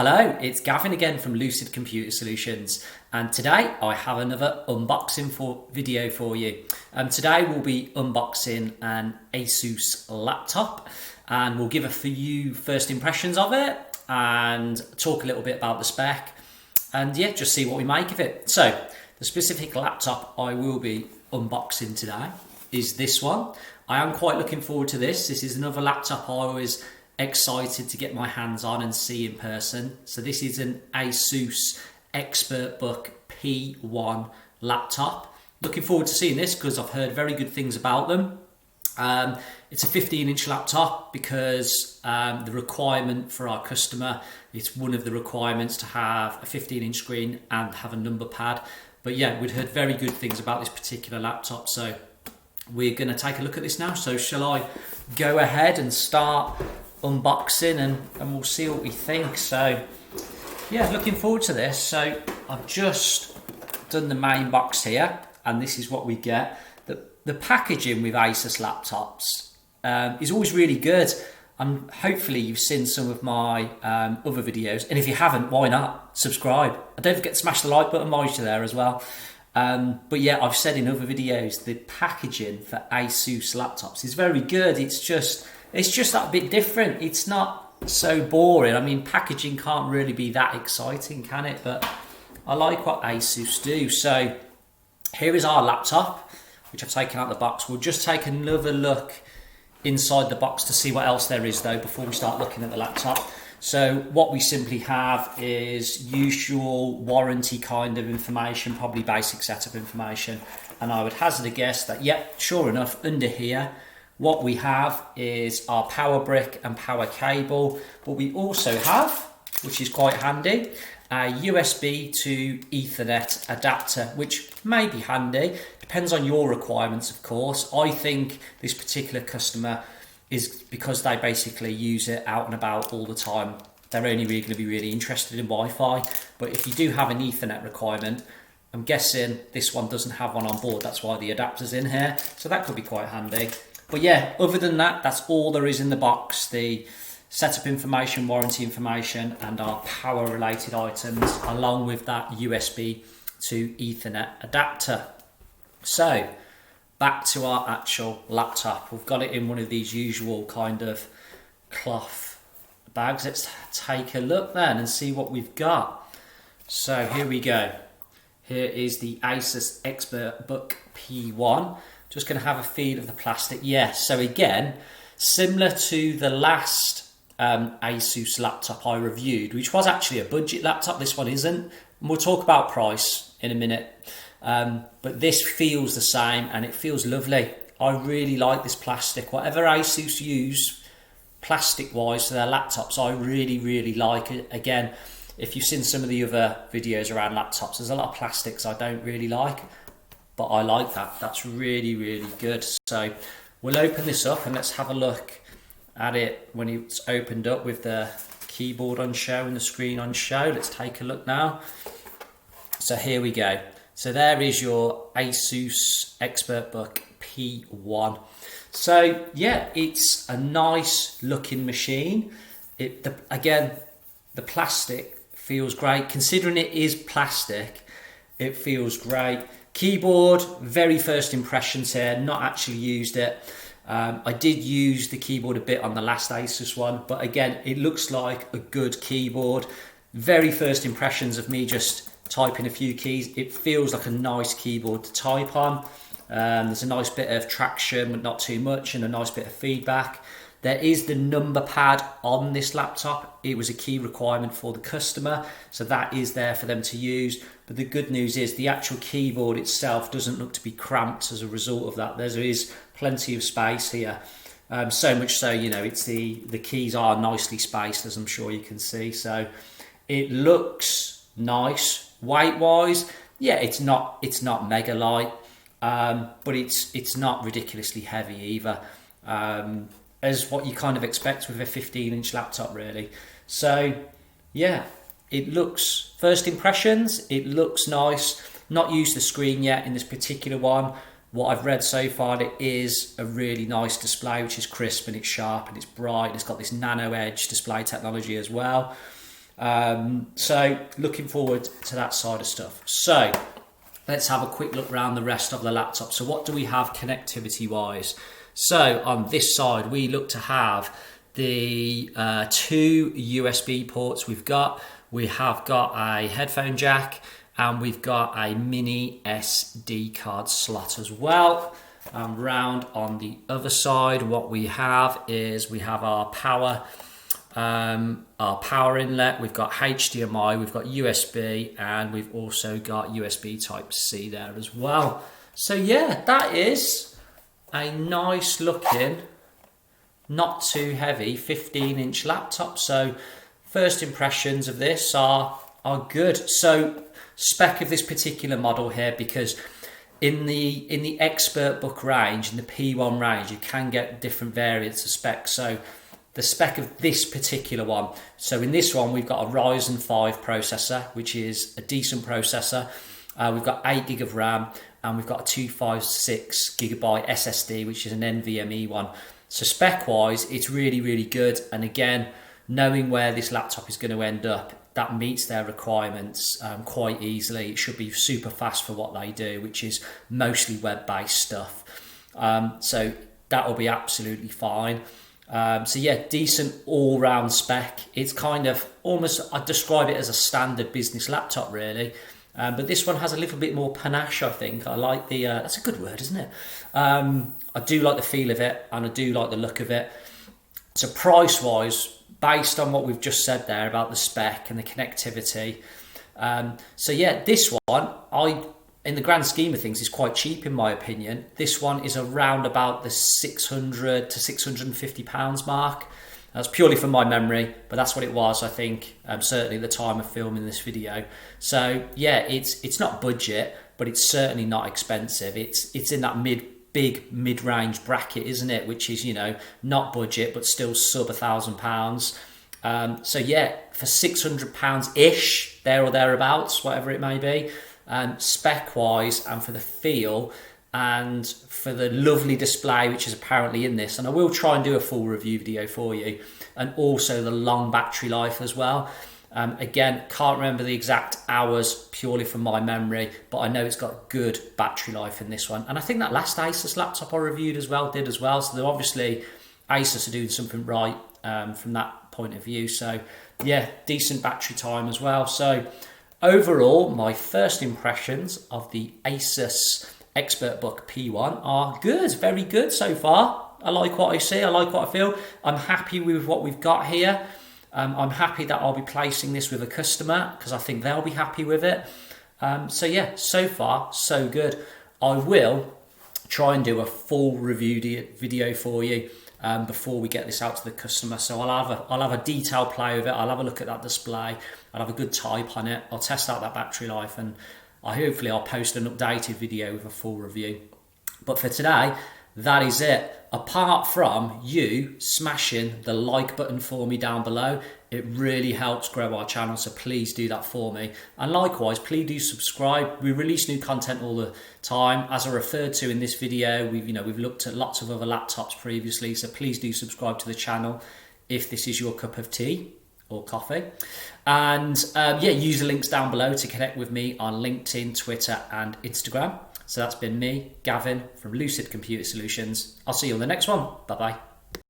Hello, it's Gavin again from Lucid Computer Solutions, and today I have another unboxing video for you. Today we'll be unboxing an Asus laptop, and we'll give a few first impressions of it and talk a little bit about the spec, and yeah, just see what we make of it. So the specific laptop I will be unboxing today is this one. I am quite looking forward to this. This is another laptop I was excited to get my hands on and see in person. So this is an Asus Expertbook P1 laptop. Looking forward to seeing this because I've heard very good things about them. It's a 15-inch laptop because the requirement for our customer, it's one of the requirements to have a 15-inch screen and have a number pad. But yeah, we'd heard very good things about this particular laptop, so we're going to take a look at this now. So shall I go ahead and start unboxing and we'll see what we think. So yeah, looking forward to this. So I've just done the main box here, and this is what we get. The packaging with Asus laptops is always really good, and hopefully you've seen some of my other videos, and if you haven't, why not subscribe, and don't forget to smash the like button while you're there as well. But yeah, I've said in other videos the packaging for Asus laptops is very good. It's just that bit different. It's not so boring. I mean, packaging can't really be that exciting, can it? But I like what Asus do. So here is our laptop, which I've taken out the box. We'll just take another look inside the box to see what else there is though before we start looking at the laptop. So what we simply have is usual warranty kind of information, probably basic setup information. And I would hazard a guess that, yep, sure enough, under here, what we have is our power brick and power cable. But we also have, which is quite handy, a USB to Ethernet adapter, which may be handy. Depends on your requirements, of course. I think this particular customer is because they basically use it out and about all the time. They're only really going to be really interested in Wi-Fi. But if you do have an Ethernet requirement, I'm guessing this one doesn't have one on board. That's why the adapter's in here. So that could be quite handy. But yeah, other than that, that's all there is in the box. The setup information, warranty information, and our power related items, along with that USB to Ethernet adapter. So back to our actual laptop. We've got it in one of these usual kind of cloth bags. Let's take a look then and see what we've got. So here we go. Here is the Asus Expertbook P1. Just going to have a feel of the plastic. Yes, so again, similar to the last Asus laptop I reviewed, which was actually a budget laptop. This one isn't. And we'll talk about price in a minute. But this feels the same and it feels lovely. I really like this plastic. Whatever Asus use plastic-wise for their laptops, I really like it. Again, if you've seen some of the other videos around laptops, there's a lot of plastics I don't really like. But I like that. That's really good. So we'll open this up and let's have a look at it when it's opened up with the keyboard on show and the screen on show. Let's take a look now. So here we go. So there is your Asus Expertbook P1. So yeah, it's a nice looking machine. Again, the plastic feels great. Considering it is plastic, it feels great. Keyboard, very first impressions here, not actually used it. I did use the keyboard a bit on the last Asus one, but again, it looks like a good keyboard. Very first impressions of me just typing a few keys. It feels like a nice keyboard to type on. There's a nice bit of traction, but not too much, and a nice bit of feedback. There is the number pad on this laptop. It was a key requirement for the customer, so that is there for them to use. But the good news is the actual keyboard itself doesn't look to be cramped as a result of that. There is plenty of space here. So much so, you know, it's the keys are nicely spaced, as I'm sure you can see. So it looks nice. Weight-wise, yeah, it's not mega light, but it's not ridiculously heavy either. As what you kind of expect with a 15-inch laptop, really. So yeah, it looks, first impressions, it looks nice. Not used the screen yet in this particular one. What I've read so far, it is a really nice display, which is crisp and it's sharp and it's bright. It's got this nano edge display technology as well. So looking forward to that side of stuff. So let's have a quick look around the rest of the laptop. So what do we have connectivity wise? So on this side, we look to have the 2 USB ports we have got a headphone jack, and we've got a mini SD card slot as well. And round on the other side, what we have is we have our power inlet, we've got HDMI, we've got USB, and we've also got USB type C there as well. So yeah, that is a nice looking, not too heavy 15-inch laptop. So first impressions of this are good. So spec of this particular model here, because in the Expertbook range, in the P1 range, you can get different variants of spec. So the spec of this particular one, so in this one we've got a Ryzen 5 processor, which is a decent processor. We've got 8 gig of RAM, and we've got a 256 gigabyte SSD, which is an NVMe one. So spec wise, it's really, really good. And again, knowing where this laptop is going to end up, that meets their requirements quite easily. It should be super fast for what they do, which is mostly web-based stuff. So that will be absolutely fine. So yeah, decent all-round spec. It's kind of almost, I'd describe it as a standard business laptop really. But this one has a little bit more panache, I think. I like the, that's a good word, isn't it? I do like the feel of it, and I do like the look of it. So price-wise, based on what we've just said there about the spec and the connectivity. So yeah, this one, in the grand scheme of things, is quite cheap in my opinion. This one is around about the £600 to £650 mark. That's purely from my memory, but that's what it was, I think, certainly at the time of filming this video. So yeah, it's not budget, but it's certainly not expensive. It's in that mid-range bracket, isn't it? Which is, you know, not budget, but still sub £1,000. So yeah, for £600-ish, there or thereabouts, whatever it may be, spec-wise, and for the feel, and for the lovely display which is apparently in this, and I will try and do a full review video for you, and also the long battery life as well. Again, can't remember the exact hours purely from my memory, but I know it's got good battery life in this one. And I think that last Asus laptop I reviewed as well did as well. So they're obviously, Asus are doing something right from that point of view. So yeah, decent battery time as well. So overall, my first impressions of the Asus Expertbook P1 are good, very good so far. I like what I see, I like what I feel. I'm happy with what we've got here. I'm happy that I'll be placing this with a customer because I think they'll be happy with it. So yeah, so far so good. I will try and do a full review video for you before we get this out to the customer. So I'll have a detailed play with it. I'll have a look at that display. I'll have a good type on it. I'll test out that battery life, and hopefully I'll post an updated video with a full review. But for today, that is it. Apart from you smashing the like button for me down below, it really helps grow our channel, so please do that for me. And likewise, please do subscribe. We release new content all the time. As I referred to in this video, we've looked at lots of other laptops previously, so please do subscribe to the channel if this is your cup of tea or coffee. And yeah, use the links down below to connect with me on LinkedIn, Twitter and Instagram. So that's been me, Gavin from Lucid Computer Solutions. I'll see you on the next one. Bye-bye.